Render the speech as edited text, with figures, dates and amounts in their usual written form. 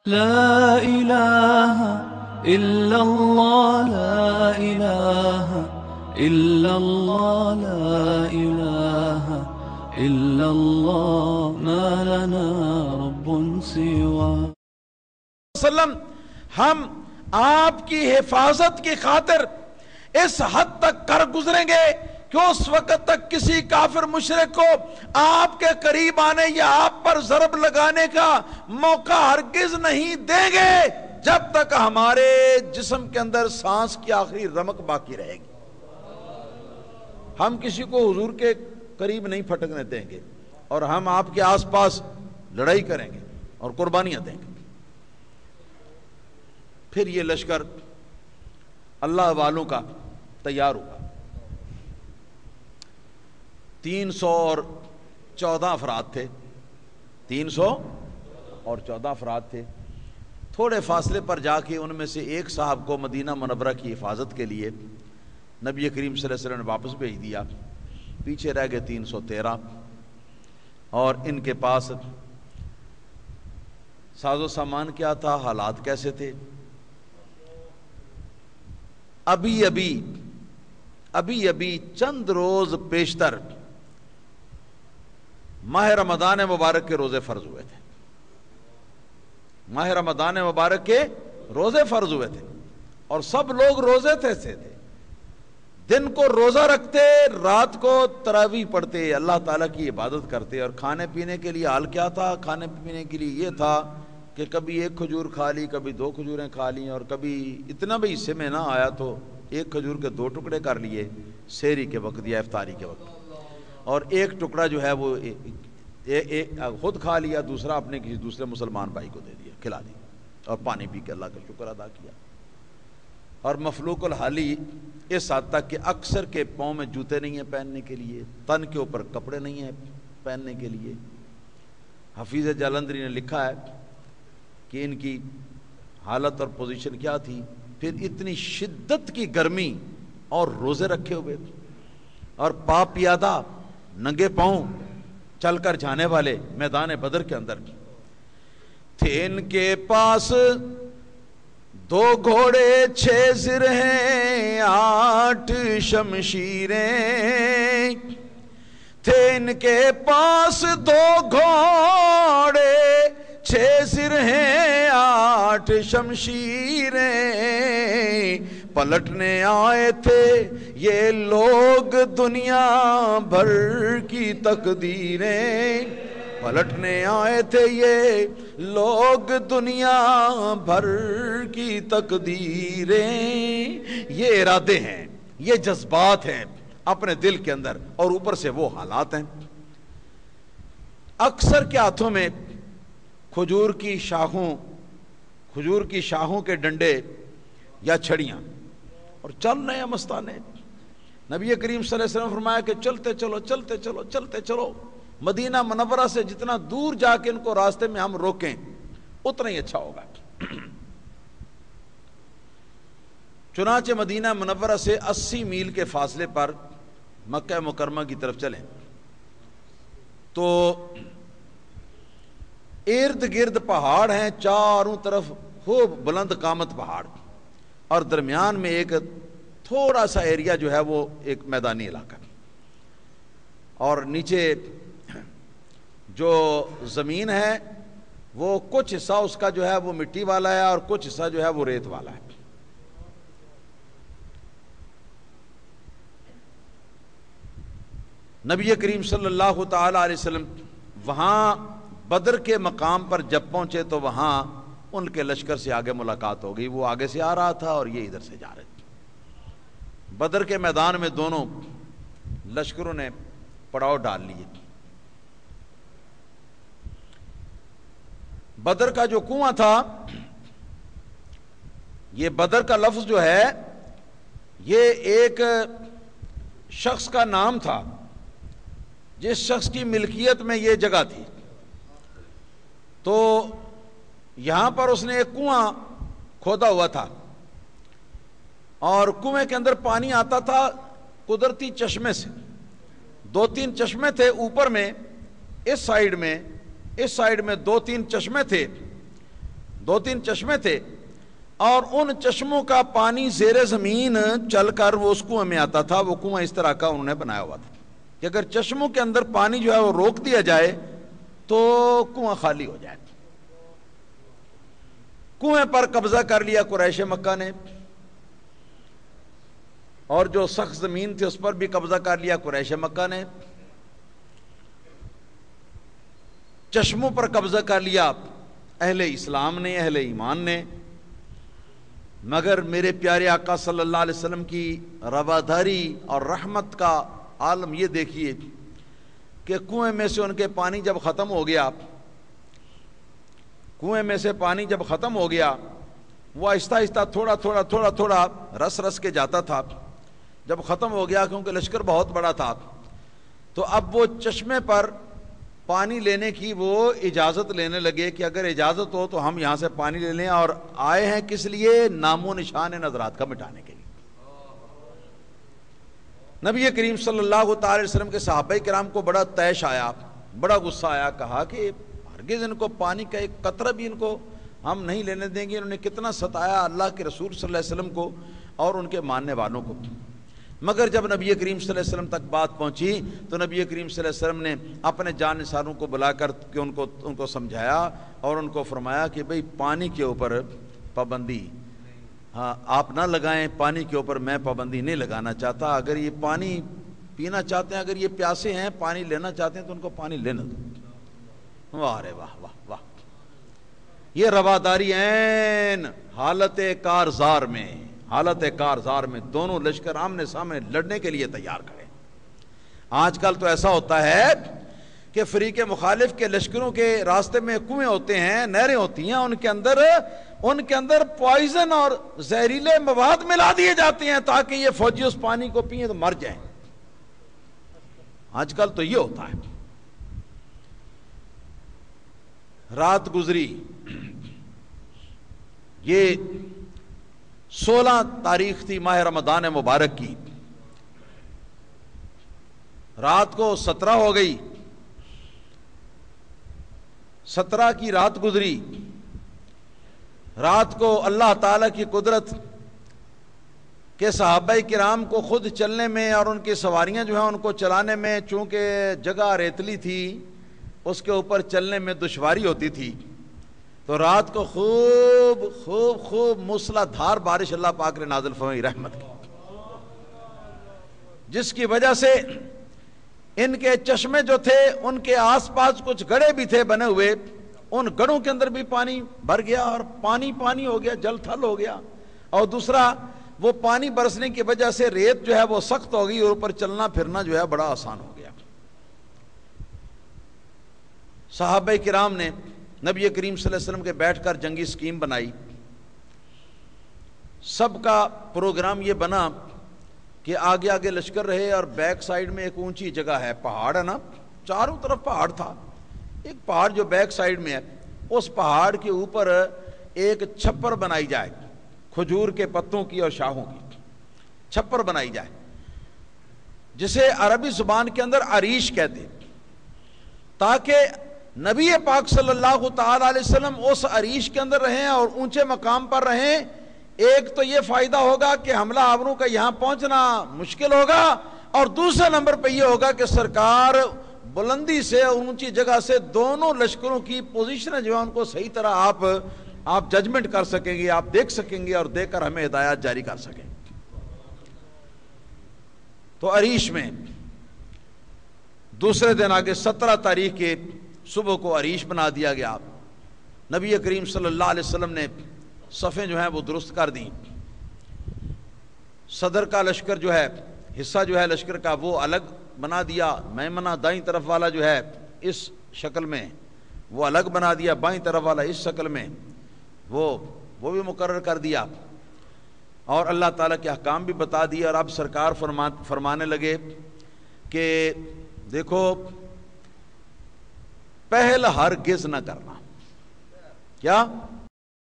لا إله إلا الله لا إله إلا الله لا إله إلا الله ما لنا رب سوى وسلم ہم آپ کی حفاظت کی خاطر اس حد تک کر گزریں گے کہ اس وقت تک کسی کافر مشرک کو آپ کے قریب آنے یا آپ پر ضرب لگانے کا موقع ہرگز نہیں دیں گے جب تک ہمارے جسم کے اندر سانس کی آخری رمق باقی رہے گی۔ ہم کسی کو حضور کے قریب نہیں پھٹکنے دیں گے اور ہم آپ کے آس پاس لڑائی کریں گے اور قربانیاں دیں گے۔ پھر یہ لشکر اللہ والوں کا تیار ہوا۔ 314 افراد تھے، 314 افراد تھے۔ تھوڑے فاصلے پر جا کے ان میں سے ایک صاحب کو مدینہ منورہ کی حفاظت کے لیے نبی کریم صلی اللہ علیہ وسلم نے واپس بھیج دیا۔ پیچھے رہ گئے 313، اور ان کے پاس ساز و سامان کیا تھا، حالات کیسے تھے؟ ابھی چند روز پیشتر ماہ رمضان مبارک کے روزے فرض ہوئے تھے۔ ماہ رمضان مبارک کے روزے فرض ہوئے تھے اور سب لوگ روزے تھے دن کو روزہ رکھتے، رات کو تراویح پڑھتے، اللہ تعالیٰ کی عبادت کرتے۔ اور کھانے پینے کے لیے حال کیا تھا؟ کھانے پینے کے لیے یہ تھا کہ کبھی ایک کھجور کھا لی، کبھی 2 کھجوریں کھا لی، اور کبھی اتنا بھی حصے میں نہ آیا تو ایک کھجور کے 2 ٹکڑے کر لیے سحری کے وقت یا افطاری کے وقت، اور ایک ٹکڑا جو ہے وہ خود کھا لیا، دوسرا اپنے کسی دوسرے مسلمان بھائی کو دے دیا، کھلا دیا، اور پانی پی کے اللہ کا شکر ادا کیا۔ اور مفلوق الحالی اس حد تک کہ اکثر کے پاؤں میں جوتے نہیں ہیں پہننے کے لیے، تن کے اوپر کپڑے نہیں ہیں پہننے کے لیے۔ حفیظ جالندری نے لکھا ہے کہ ان کی حالت اور پوزیشن کیا تھی۔ پھر اتنی شدت کی گرمی اور روزے رکھے ہوئے اور پاپ پیادہ ننگے پاؤں چل کر جانے والے میدان بدر کے اندر تھے۔ ان کے پاس 2 گھوڑے 6 زر ہیں 8 شمشیریں، تھے ان کے پاس 2 گھوڑے 6 زر ہیں 8 شمشیریں، پلٹنے آئے تھے یہ لوگ دنیا بھر کی تقدیریں، پلٹنے آئے تھے یہ لوگ دنیا بھر کی تقدیریں۔ یہ ارادے ہیں، یہ جذبات ہیں اپنے دل کے اندر، اور اوپر سے وہ حالات ہیں۔ اکثر کے ہاتھوں میں کھجور کی شاخوں کے ڈنڈے یا چھڑیاں، اور چل رہے ہیں مستانے۔ نبی کریم صلی اللہ علیہ وسلم فرمایا کہ چلتے چلو مدینہ منورہ سے جتنا دور جا کے ان کو راستے میں ہم روکیں اتنا ہی اچھا ہوگا۔ چنانچہ مدینہ منورہ سے 80 میل کے فاصلے پر مکہ مکرمہ کی طرف چلیں تو ارد گرد پہاڑ ہیں، چاروں طرف خوب بلند قامت پہاڑ، اور درمیان میں ایک تھوڑا سا ایریا جو ہے وہ ایک میدانی علاقہ، اور نیچے جو زمین ہے وہ کچھ حصہ اس کا جو ہے وہ مٹی والا ہے اور کچھ حصہ جو ہے وہ ریت والا ہے۔ نبی کریم صلی اللہ تعالی علیہ وسلم وہاں بدر کے مقام پر جب پہنچے تو وہاں ان کے لشکر سے آگے ملاقات ہو گئی۔ وہ آگے سے آ رہا تھا اور یہ ادھر سے جا رہے تھے۔ بدر کے میدان میں دونوں لشکروں نے پڑاؤ ڈال لیے۔ بدر کا جو کنواں تھا، یہ بدر کا لفظ جو ہے یہ ایک شخص کا نام تھا جس شخص کی ملکیت میں یہ جگہ تھی، تو یہاں پر اس نے ایک کنواں کھودا ہوا تھا، اور کنویں کے اندر پانی آتا تھا قدرتی چشمے سے۔ 2-3 چشمے تھے اوپر میں، اس سائیڈ میں 2-3 چشمے تھے 2-3 چشمے تھے اور ان چشموں کا پانی زیر زمین چل کر وہ اس کنویں میں آتا تھا. وہ کنواں اس طرح کا انہوں نے بنایا ہوا تھا کہ اگر چشموں کے اندر پانی جو ہے وہ روک دیا جائے تو کنواں خالی ہو جائے. کنویں پر قبضہ کر لیا قریش مکہ نے, اور جو سخت زمین تھی اس پر بھی قبضہ کر لیا قریش مکہ نے. چشموں پر قبضہ کر لیا اہل اسلام نے, اہل ایمان نے. مگر میرے پیارے آقا صلی اللہ علیہ وسلم کی رواداری اور رحمت کا عالم یہ دیکھیے کہ کنویں میں سے ان کے پانی جب ختم ہو گیا, کنویں میں سے پانی جب ختم ہو گیا, وہ آہستہ آہستہ تھوڑا تھوڑا تھوڑا تھوڑا رس رس کے جاتا تھا. جب ختم ہو گیا, کیونکہ لشکر بہت بڑا تھا, تو اب وہ چشمے پر پانی لینے کی وہ اجازت لینے لگے کہ اگر اجازت ہو تو ہم یہاں سے پانی لے لیں. اور آئے ہیں کس لیے؟ نام و نشان نظرات کا مٹانے کے لیے. نبی کریم صلی اللہ تعالی وسلم کے صحابہ کرام کو بڑا طیش آیا, بڑا غصہ آیا. کہا کہ ہرگز ان کو پانی کا ایک قطرہ بھی ان کو ہم نہیں لینے دیں گے. انہوں نے کتنا ستایا اللہ کے رسول صلی اللہ علیہ وسلم کو اور ان کے ماننے والوں کو. مگر جب نبی کریم صلی اللہ علیہ وسلم تک بات پہنچی تو نبی کریم صلی اللہ علیہ وسلم نے اپنے جانثاروں کو بلا کر کہ ان کو سمجھایا اور ان کو فرمایا کہ بھئی پانی کے اوپر پابندی آپ نہ لگائیں, پانی کے اوپر میں پابندی نہیں لگانا چاہتا. اگر یہ پانی پینا چاہتے ہیں, اگر یہ پیاسے ہیں, پانی لینا چاہتے ہیں تو ان کو پانی لینا دو. واہ رے واہ واہ واہ. یہ رواداری عین حالت کارزار میں, حالت کارزار میں دونوں لشکر آمنے سامنے لڑنے کے لیے تیار کھڑے. آج کل تو ایسا ہوتا ہے کہ فریق مخالف کے لشکروں کے راستے میں کنویں ہوتے ہیں, نہریں ہوتی ہیں, ان کے اندر پوائزن اور زہریلے مواد ملا دیے جاتے ہیں تاکہ یہ فوجی اس پانی کو پئیں تو مر جائیں. آج کل تو یہ ہوتا ہے. رات گزری, یہ 16 تاریخ تھی ماہ رمضان مبارک کی. رات کو 17 ہو گئی, 17 کی رات گزری. رات کو اللہ تعالی کی قدرت کہ صحابہ کرام کو خود چلنے میں اور ان کی سواریاں جو ہیں ان کو چلانے میں, چونکہ جگہ ریتلی تھی اس کے اوپر چلنے میں دشواری ہوتی تھی, تو رات کو خوب خوب خوب موسلا دھار بارش اللہ پاک نے نازل فرمائی رحمت کی, جس کی وجہ سے ان کے چشمے جو تھے ان کے آس پاس کچھ گڑھے بھی تھے بنے ہوئے, ان گڑھوں کے اندر بھی پانی بھر گیا اور پانی پانی ہو گیا, جل تھل ہو گیا. اور دوسرا وہ پانی برسنے کی وجہ سے ریت جو ہے وہ سخت ہو گئی اور اوپر چلنا پھرنا جو ہے بڑا آسان ہو گیا. صحابہ کرام نے نبی کریم صلی اللہ علیہ وسلم کے بیٹھ کر جنگی سکیم بنائی. سب کا پروگرام یہ بنا کہ آگے آگے لشکر رہے اور بیک سائیڈ میں ایک اونچی جگہ ہے, پہاڑ ہے نا, چاروں طرف پہاڑ تھا. ایک پہاڑ جو بیک سائیڈ میں ہے, اس پہاڑ کے اوپر ایک چھپر بنائی جائے, کھجور کے پتوں کی اور شاخوں کی چھپر بنائی جائے, جسے عربی زبان کے اندر عریش کہتے, تاکہ نبی پاک صلی اللہ تعالی علیہ وسلم اس عریش کے اندر رہیں اور اونچے مقام پر رہیں. ایک تو یہ فائدہ ہوگا کہ حملہ آوروں کا یہاں پہنچنا مشکل ہوگا, اور دوسرے نمبر پہ یہ ہوگا کہ سرکار بلندی سے اونچی جگہ سے دونوں لشکروں کی پوزیشن جو ہے ان کو صحیح طرح آپ ججمنٹ کر سکیں گے, آپ دیکھ سکیں گے اور دیکھ کر ہمیں ہدایات جاری کر سکیں. تو عریش میں دوسرے دن آگے 17 تاریخ کے صبح کو عریش بنا دیا گیا. نبی کریم صلی اللہ علیہ وسلم نے صفیں جو ہیں وہ درست کر دیں. صدر کا لشکر جو ہے, حصہ جو ہے لشکر کا وہ الگ بنا دیا, میمنہ دائیں طرف والا جو ہے اس شکل میں وہ الگ بنا دیا, بائیں طرف والا اس شکل میں وہ بھی مقرر کر دیا, اور اللہ تعالیٰ کے احکام بھی بتا دیے. اور اب سرکار فرمانے لگے کہ دیکھو پہل ہرگز نہ کرنا. کیا